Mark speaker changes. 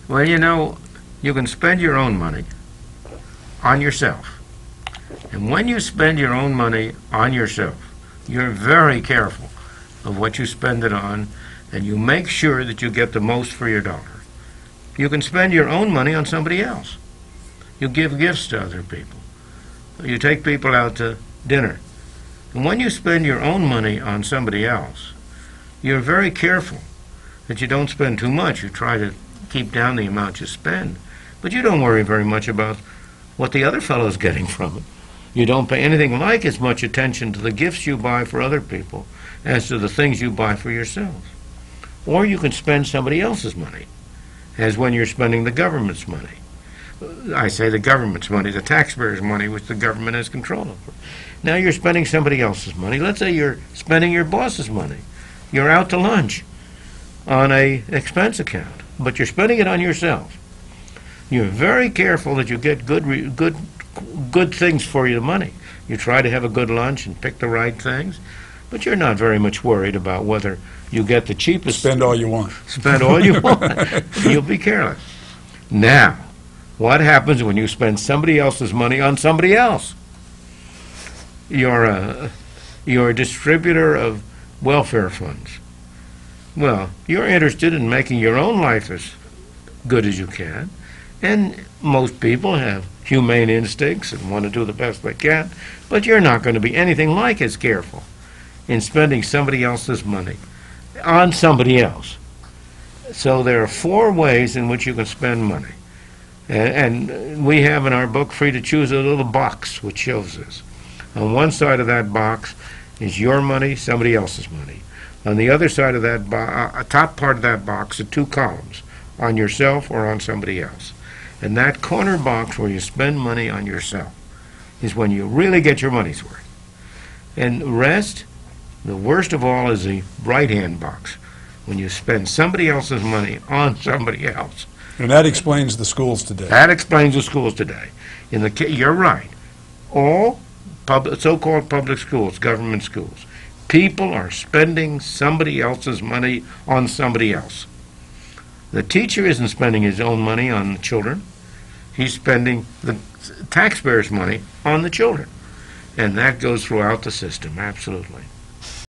Speaker 1: Well, you know, you can spend your own money on yourself. And when you spend your own money on yourself, you're very careful of what you spend it on, and you make sure that you get the most for your dollar. You can spend your own money on somebody else. You give gifts to other people. You take people out to dinner. And when you spend your own money on somebody else, you're very careful that you don't spend too much. You try to keep down the amount you spend. But you don't worry very much about what the other fellow's getting from it. You don't pay anything like as much attention to the gifts you buy for other people as to the things you buy for yourself. Or you can spend somebody else's money, as when you're spending the government's money. I say the government's money, the taxpayers' money, which the government has control over. Now you're spending somebody else's money. Let's say you're spending your boss's money. You're out to lunch on an expense account, but you're spending it on yourself. You're very careful that you get good things for your money. You try to have a good lunch and pick the right things, but you're not very much worried about whether you get the cheapest.
Speaker 2: Spend all you want.
Speaker 1: Spend all you want. You'll be careless. Now, what happens when you spend somebody else's money on somebody else? You're a distributor of welfare funds. Well, you're interested in making your own life as good as you can, and most people have humane instincts and want to do the best they can, but you're not going to be anything like as careful in spending somebody else's money on somebody else. So there are 4 ways in which you can spend money. And we have in our book, Free to Choose, a little box which shows this. On one side of that box is your money, somebody else's money. On the other side of that top part of that box are 2 columns, on yourself or on somebody else. And that corner box where you spend money on yourself is when you really get your money's worth. And the rest, the worst of all, is the right-hand box, when you spend somebody else's money on somebody else.
Speaker 2: And that explains the schools today.
Speaker 1: That explains the schools today. You're right. All so-called public schools, government schools, people are spending somebody else's money on somebody else. The teacher isn't spending his own money on the children. He's spending the taxpayers' money on the children. And that goes throughout the system, absolutely.